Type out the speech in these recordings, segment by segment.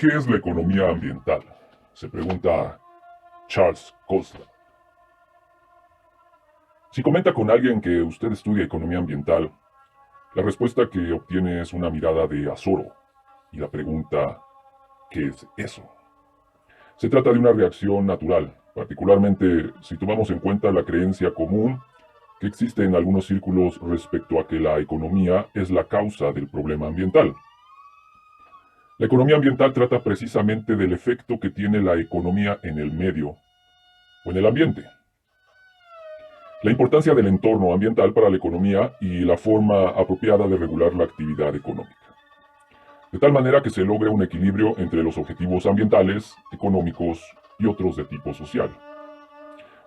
¿Qué es la economía ambiental? Se pregunta Charles Costa. Si comenta con alguien que usted estudia economía ambiental, la respuesta que obtiene es una mirada de azoro y la pregunta, ¿qué es eso? Se trata de una reacción natural, particularmente si tomamos en cuenta la creencia común que existe en algunos círculos respecto a que la economía es la causa del problema ambiental. La economía ambiental trata precisamente del efecto que tiene la economía en el medio o en el ambiente. La importancia del entorno ambiental para la economía y la forma apropiada de regular la actividad económica. De tal manera que se logre un equilibrio entre los objetivos ambientales, económicos y otros de tipo social.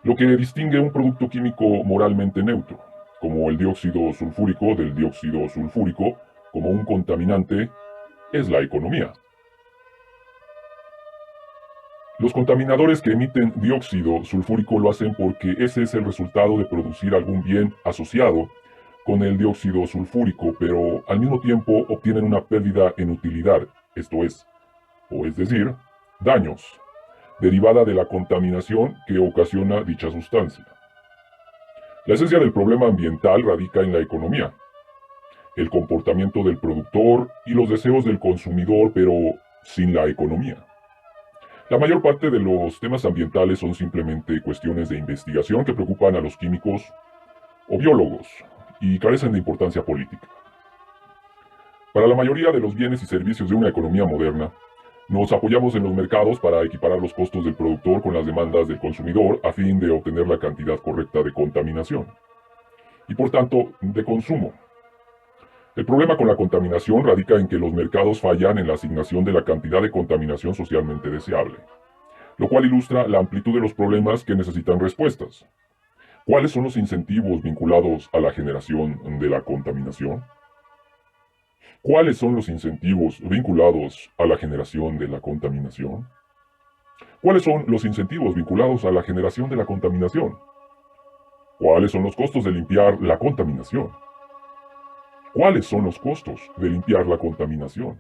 Lo que distingue un producto químico moralmente neutro, como el dióxido sulfúrico del dióxido sulfúrico, como un contaminante, es la economía. Los contaminadores que emiten dióxido sulfúrico lo hacen porque ese es el resultado de producir algún bien asociado con el dióxido sulfúrico, pero al mismo tiempo obtienen una pérdida en utilidad, esto es, decir, daños, derivada de la contaminación que ocasiona dicha sustancia. La esencia del problema ambiental radica en la economía, el comportamiento del productor y los deseos del consumidor, pero sin la economía. La mayor parte de los temas ambientales son simplemente cuestiones de investigación que preocupan a los químicos o biólogos y carecen de importancia política. Para la mayoría de los bienes y servicios de una economía moderna, nos apoyamos en los mercados para equiparar los costos del productor con las demandas del consumidor a fin de obtener la cantidad correcta de contaminación y por tanto de consumo. El problema con la contaminación radica en que los mercados fallan en la asignación de la cantidad de contaminación socialmente deseable, lo cual ilustra la amplitud de los problemas que necesitan respuestas. ¿Cuáles son los incentivos vinculados a la generación de la contaminación? ¿Cuáles son los incentivos vinculados a la generación de la contaminación? ¿Cuáles son los incentivos vinculados a la generación de la contaminación? ¿Cuáles son los costos de limpiar la contaminación? ¿Cuáles son los costos de limpiar la contaminación?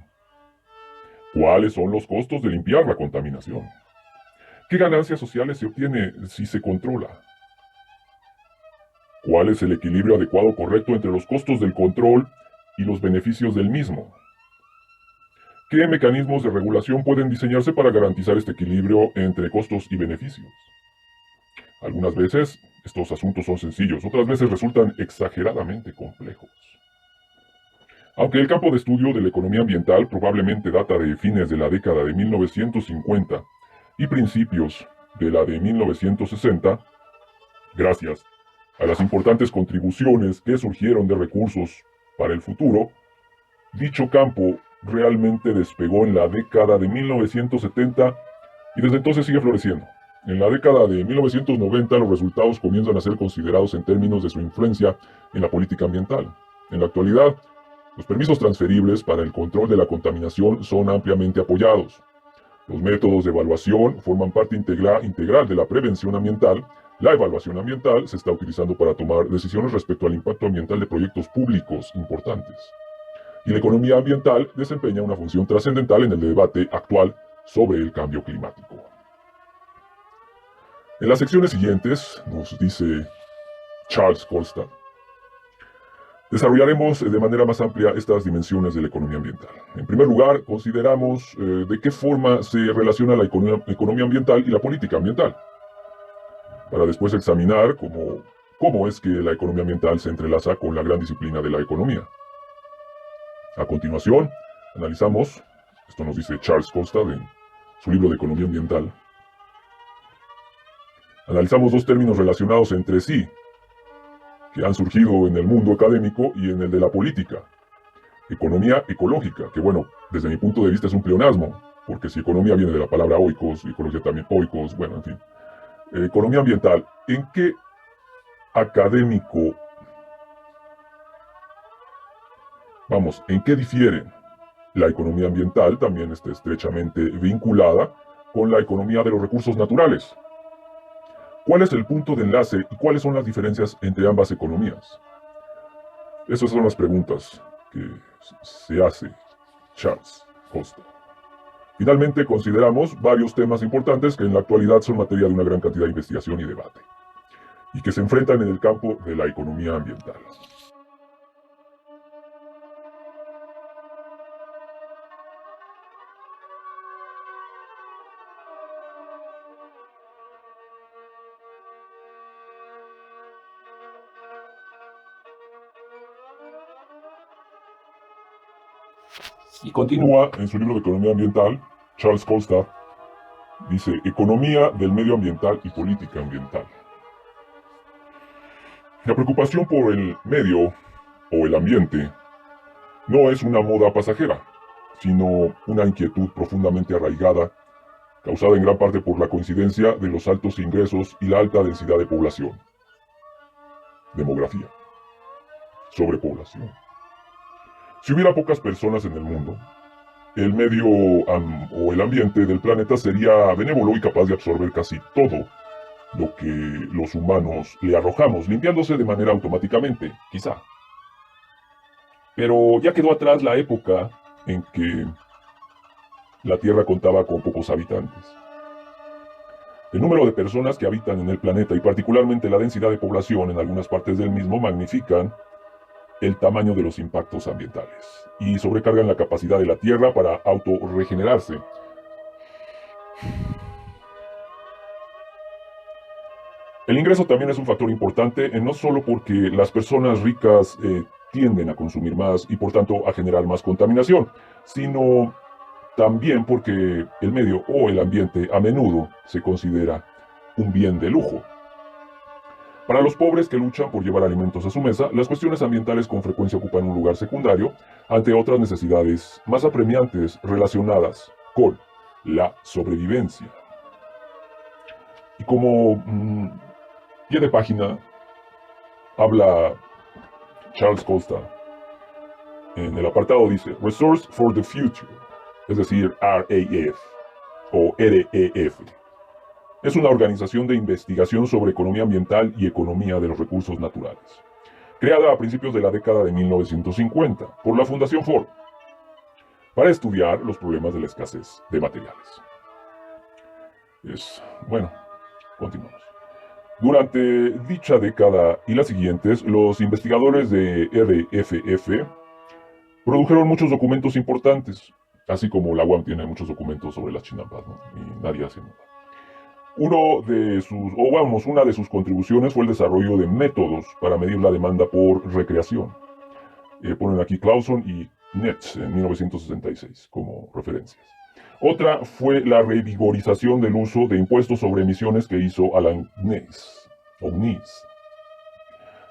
¿Cuáles son los costos de limpiar la contaminación? ¿Qué ganancias sociales se obtiene si se controla? ¿Cuál es el equilibrio adecuado correcto entre los costos del control y los beneficios del mismo? ¿Qué mecanismos de regulación pueden diseñarse para garantizar este equilibrio entre costos y beneficios? Algunas veces estos asuntos son sencillos, otras veces resultan exageradamente complejos. Aunque el campo de estudio de la economía ambiental probablemente data de fines de la década de 1950 y principios de la de 1960, gracias a las importantes contribuciones que surgieron de recursos para el futuro, dicho campo realmente despegó en la década de 1970 y desde entonces sigue floreciendo. En la década de 1990 los resultados comienzan a ser considerados en términos de su influencia en la política ambiental. En la actualidad, los permisos transferibles para el control de la contaminación son ampliamente apoyados. Los métodos de evaluación forman parte integral de la prevención ambiental. La evaluación ambiental se está utilizando para tomar decisiones respecto al impacto ambiental de proyectos públicos importantes. Y la economía ambiental desempeña una función trascendental en el debate actual sobre el cambio climático. En las secciones siguientes, nos dice Charles Costa, desarrollaremos de manera más amplia estas dimensiones de la economía ambiental. En primer lugar, consideramos de qué forma se relaciona la economía ambiental y la política ambiental, para después examinar cómo es que la economía ambiental se entrelaza con la gran disciplina de la economía. A continuación, analizamos, esto nos dice Charles Costa en su libro de Economía Ambiental, analizamos dos términos relacionados entre sí, que han surgido en el mundo académico y en el de la política. Economía ecológica, que bueno, desde mi punto de vista es un pleonasmo, porque si economía viene de la palabra oikos, ecología también oikos, bueno, en fin. Economía ambiental, ¿en qué académico, en qué difieren? La economía ambiental también está estrechamente vinculada con la economía de los recursos naturales. ¿Cuál es el punto de enlace y cuáles son las diferencias entre ambas economías? Esas son las preguntas que se hace Charles Costa. Finalmente, consideramos varios temas importantes que en la actualidad son materia de una gran cantidad de investigación y debate, y que se enfrentan en el campo de la economía ambiental. Y continúa en su libro de Economía Ambiental, Charles Colstad, dice, Economía del medio ambiental y política ambiental. La preocupación por el medio o el ambiente no es una moda pasajera, sino una inquietud profundamente arraigada, causada en gran parte por la coincidencia de los altos ingresos y la alta densidad de población. Demografía. Sobrepoblación. Si hubiera pocas personas en el mundo, el medio o el ambiente del planeta sería benévolo y capaz de absorber casi todo lo que los humanos le arrojamos, limpiándose de manera automáticamente, quizá. Pero ya quedó atrás la época en que la Tierra contaba con pocos habitantes. El número de personas que habitan en el planeta y particularmente la densidad de población en algunas partes del mismo magnifican el tamaño de los impactos ambientales y sobrecargan la capacidad de la Tierra para autorregenerarse. El ingreso también es un factor importante, no solo porque las personas ricas tienden a consumir más y por tanto a generar más contaminación, sino también porque el medio o el ambiente a menudo se considera un bien de lujo. Para los pobres que luchan por llevar alimentos a su mesa, las cuestiones ambientales con frecuencia ocupan un lugar secundario ante otras necesidades más apremiantes relacionadas con la sobrevivencia. Y como pie de página habla Charles Colstad, en el apartado dice Resource for the Future, es decir, RAF o REF. Es una organización de investigación sobre economía ambiental y economía de los recursos naturales, creada a principios de la década de 1950 por la Fundación Ford, para estudiar los problemas de la escasez de materiales. Bueno, continuamos. Durante dicha década y las siguientes, los investigadores de RFF produjeron muchos documentos importantes, así como la UAM tiene muchos documentos sobre las chinampas, ¿no? Y nadie hace nada. Una de sus contribuciones fue el desarrollo de métodos para medir la demanda por recreación. Ponen aquí Clauson y Netz en 1966 como referencias. Otra fue la revigorización del uso de impuestos sobre emisiones que hizo Alan Keyes.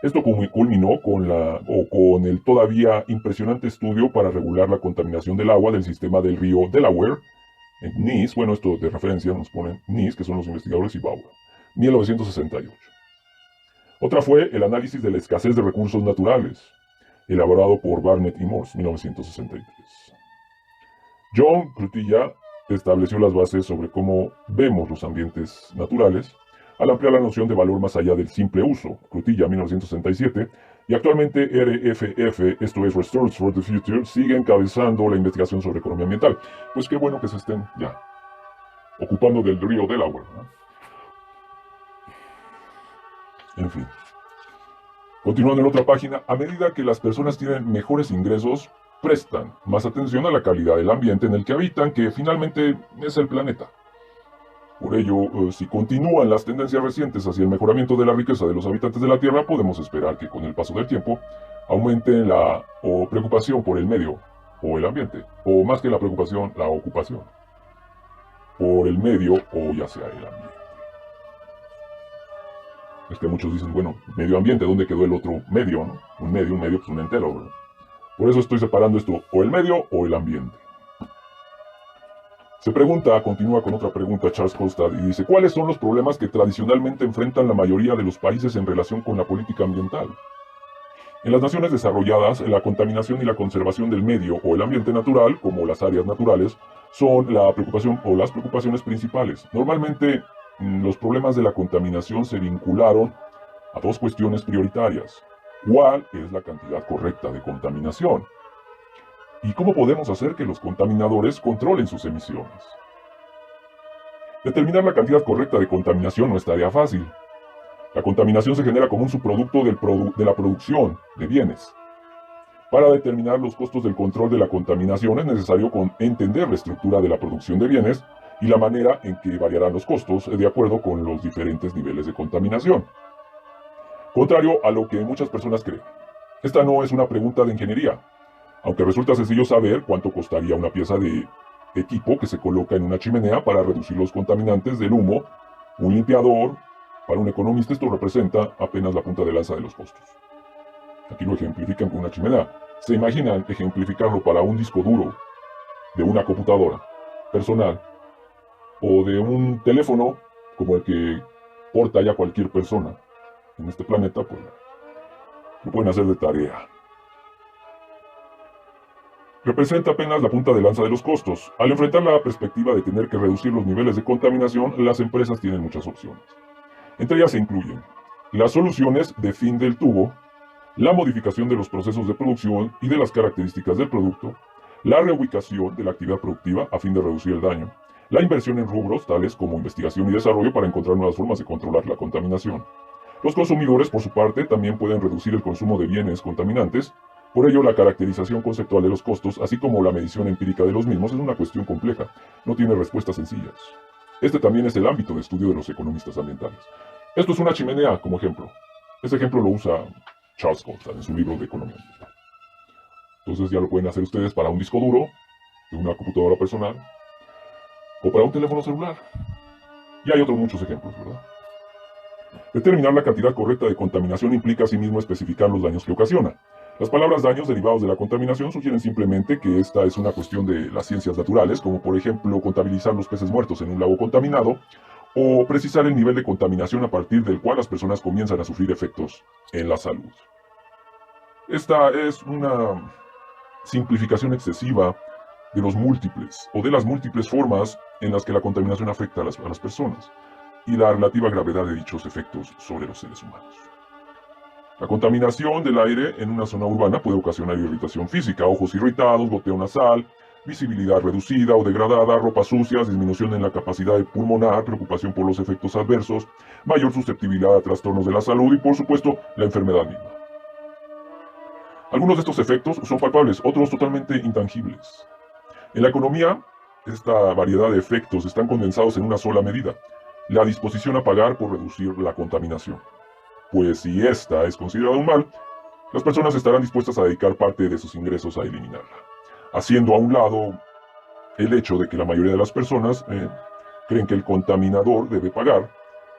Esto culminó con el todavía impresionante estudio para regular la contaminación del agua del sistema del río Delaware, en Nice, bueno, esto de referencia nos ponen Nice, que son los investigadores, y Bauer, 1968. Otra fue el análisis de la escasez de recursos naturales, elaborado por Barnett y Morse, 1963. John Crutilla estableció las bases sobre cómo vemos los ambientes naturales, al ampliar la noción de valor más allá del simple uso, Crutilla, 1967, y actualmente RFF, esto es Resource for the Future, sigue encabezando la investigación sobre economía ambiental. Pues qué bueno que se estén ya ocupando del río Delaware, ¿no? En fin. Continuando en otra página, a medida que las personas tienen mejores ingresos, prestan más atención a la calidad del ambiente en el que habitan, que finalmente es el planeta. Por ello, si continúan las tendencias recientes hacia el mejoramiento de la riqueza de los habitantes de la Tierra, podemos esperar que con el paso del tiempo aumente la preocupación por el medio o el ambiente, o más que la preocupación, la ocupación por el medio o ya sea el ambiente. Es que muchos dicen, bueno, medio ambiente, ¿dónde quedó el otro medio, no? Un medio, pues un entero, ¿verdad? Por eso estoy separando esto, o el medio o el ambiente. Continúa con otra pregunta Charles Colstad y dice, ¿cuáles son los problemas que tradicionalmente enfrentan la mayoría de los países en relación con la política ambiental? En las naciones desarrolladas, la contaminación y la conservación del medio o el ambiente natural, como las áreas naturales, son la preocupación o las preocupaciones principales. Normalmente, los problemas de la contaminación se vincularon a dos cuestiones prioritarias. ¿Cuál es la cantidad correcta de contaminación? ¿Y cómo podemos hacer que los contaminadores controlen sus emisiones? Determinar la cantidad correcta de contaminación no es tarea fácil. La contaminación se genera como un subproducto de la producción de bienes. Para determinar los costos del control de la contaminación es necesario entender la estructura de la producción de bienes y la manera en que variarán los costos de acuerdo con los diferentes niveles de contaminación. Contrario a lo que muchas personas creen, esta no es una pregunta de ingeniería, aunque resulta sencillo saber cuánto costaría una pieza de equipo que se coloca en una chimenea para reducir los contaminantes del humo, un limpiador. Para un economista esto representa apenas la punta de lanza de los costos. Aquí lo ejemplifican con una chimenea. ¿Se imaginan ejemplificarlo para un disco duro de una computadora personal o de un teléfono como el que porta ya cualquier persona en este planeta? Pues lo pueden hacer de tarea. Representa apenas la punta de lanza de los costos. Al enfrentar la perspectiva de tener que reducir los niveles de contaminación, las empresas tienen muchas opciones. Entre ellas se incluyen las soluciones de fin del tubo, la modificación de los procesos de producción y de las características del producto, la reubicación de la actividad productiva a fin de reducir el daño, la inversión en rubros tales como investigación y desarrollo para encontrar nuevas formas de controlar la contaminación. Los consumidores, por su parte, también pueden reducir el consumo de bienes contaminantes. Por ello, la caracterización conceptual de los costos, así como la medición empírica de los mismos, es una cuestión compleja. No tiene respuestas sencillas. Este también es el ámbito de estudio de los economistas ambientales. Esto es una chimenea, como ejemplo. Este ejemplo lo usa Charles Colson en su libro de economía ambiental. Entonces ya lo pueden hacer ustedes para un disco duro, de una computadora personal, o para un teléfono celular. Y hay otros muchos ejemplos, ¿verdad? Determinar la cantidad correcta de contaminación implica asimismo especificar los daños que ocasiona. Las palabras daños derivados de la contaminación sugieren simplemente que esta es una cuestión de las ciencias naturales, como por ejemplo contabilizar los peces muertos en un lago contaminado, o precisar el nivel de contaminación a partir del cual las personas comienzan a sufrir efectos en la salud. Esta es una simplificación excesiva de los múltiples o de las múltiples formas en las que la contaminación afecta a las personas y la relativa gravedad de dichos efectos sobre los seres humanos. La contaminación del aire en una zona urbana puede ocasionar irritación física, ojos irritados, goteo nasal, visibilidad reducida o degradada, ropas sucias, disminución en la capacidad pulmonar, preocupación por los efectos adversos, mayor susceptibilidad a trastornos de la salud y, por supuesto, la enfermedad misma. Algunos de estos efectos son palpables, otros totalmente intangibles. En la economía, esta variedad de efectos están condensados en una sola medida: la disposición a pagar por reducir la contaminación. Pues si esta es considerada un mal, las personas estarán dispuestas a dedicar parte de sus ingresos a eliminarla, haciendo a un lado el hecho de que la mayoría de las personas creen que el contaminador debe pagar.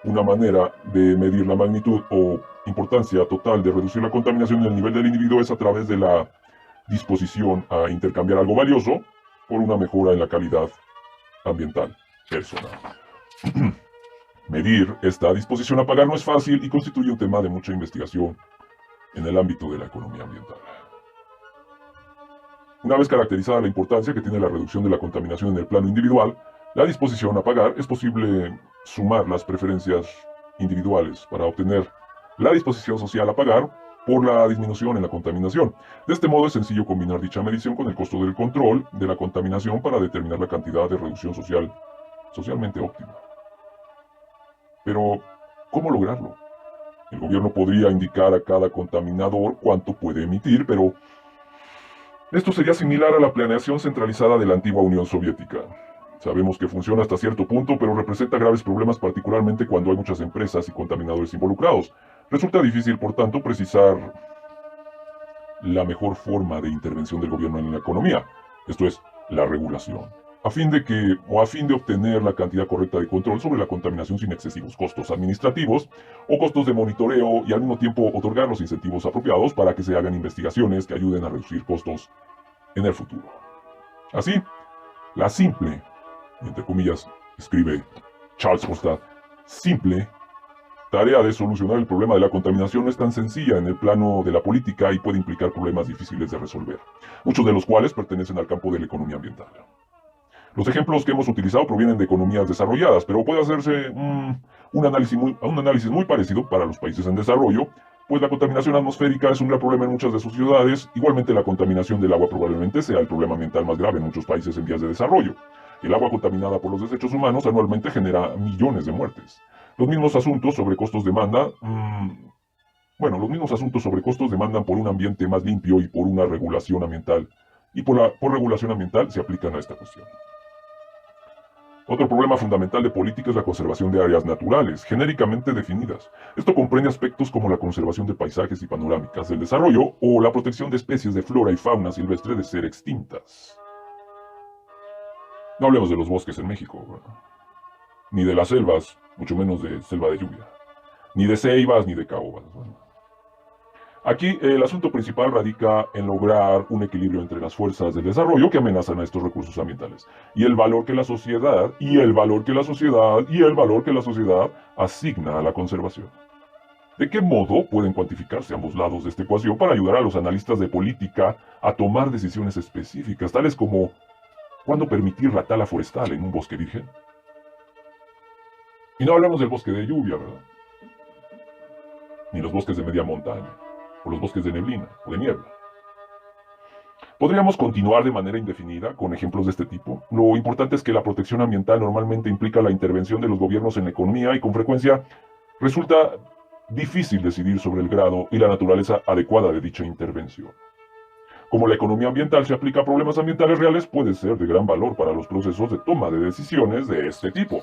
Una manera de medir la magnitud o importancia total de reducir la contaminación en el nivel del individuo es a través de la disposición a intercambiar algo valioso por una mejora en la calidad ambiental personal. Medir esta disposición a pagar no es fácil y constituye un tema de mucha investigación en el ámbito de la economía ambiental. Una vez caracterizada la importancia que tiene la reducción de la contaminación en el plano individual, la disposición a pagar, es posible sumar las preferencias individuales para obtener la disposición social a pagar por la disminución en la contaminación. De este modo es sencillo combinar dicha medición con el costo del control de la contaminación para determinar la cantidad de reducción socialmente óptima. Pero, ¿cómo lograrlo? El gobierno podría indicar a cada contaminador cuánto puede emitir, pero esto sería similar a la planeación centralizada de la antigua Unión Soviética. Sabemos que funciona hasta cierto punto, pero representa graves problemas, particularmente cuando hay muchas empresas y contaminadores involucrados. Resulta difícil, por tanto, precisar la mejor forma de intervención del gobierno en la economía, esto es, la regulación, a fin de obtener la cantidad correcta de control sobre la contaminación sin excesivos costos administrativos o costos de monitoreo, y al mismo tiempo otorgar los incentivos apropiados para que se hagan investigaciones que ayuden a reducir costos en el futuro. Así, la simple, entre comillas, escribe Charles Colson, simple tarea de solucionar el problema de la contaminación no es tan sencilla en el plano de la política y puede implicar problemas difíciles de resolver, muchos de los cuales pertenecen al campo de la economía ambiental. Los ejemplos que hemos utilizado provienen de economías desarrolladas, pero puede hacerse un análisis muy parecido para los países en desarrollo, Pues la contaminación atmosférica es un gran problema en muchas de sus ciudades. Igualmente la contaminación del agua probablemente sea el problema ambiental más grave en muchos países en vías de desarrollo. El agua contaminada por los desechos humanos anualmente genera millones de muertes. Los mismos asuntos sobre costos-demanda, los mismos asuntos sobre costos demandan por un ambiente más limpio y por una regulación ambiental. Y por regulación ambiental se aplican a esta cuestión. Otro problema fundamental de política es la conservación de áreas naturales, genéricamente definidas. Esto comprende aspectos como la conservación de paisajes y panorámicas del desarrollo o la protección de especies de flora y fauna silvestre de ser extintas. No hablemos de los bosques en México, ni de las selvas, mucho menos de selva de lluvia, ni de ceibas ni de caobas. Aquí el asunto principal radica en lograr un equilibrio entre las fuerzas del desarrollo que amenazan a estos recursos ambientales y el valor que la sociedad asigna a la conservación. ¿De qué modo pueden cuantificarse ambos lados de esta ecuación para ayudar a los analistas de política a tomar decisiones específicas, tales como cuándo permitir la tala forestal en un bosque virgen? Y no hablamos del bosque de lluvia, ¿verdad? Ni los bosques de media montaña, o los bosques de neblina, o de niebla. Podríamos continuar de manera indefinida con ejemplos de este tipo. Lo importante es que la protección ambiental normalmente implica la intervención de los gobiernos en la economía y con frecuencia resulta difícil decidir sobre el grado y la naturaleza adecuada de dicha intervención. Como la economía ambiental se aplica a problemas ambientales reales, puede ser de gran valor para los procesos de toma de decisiones de este tipo.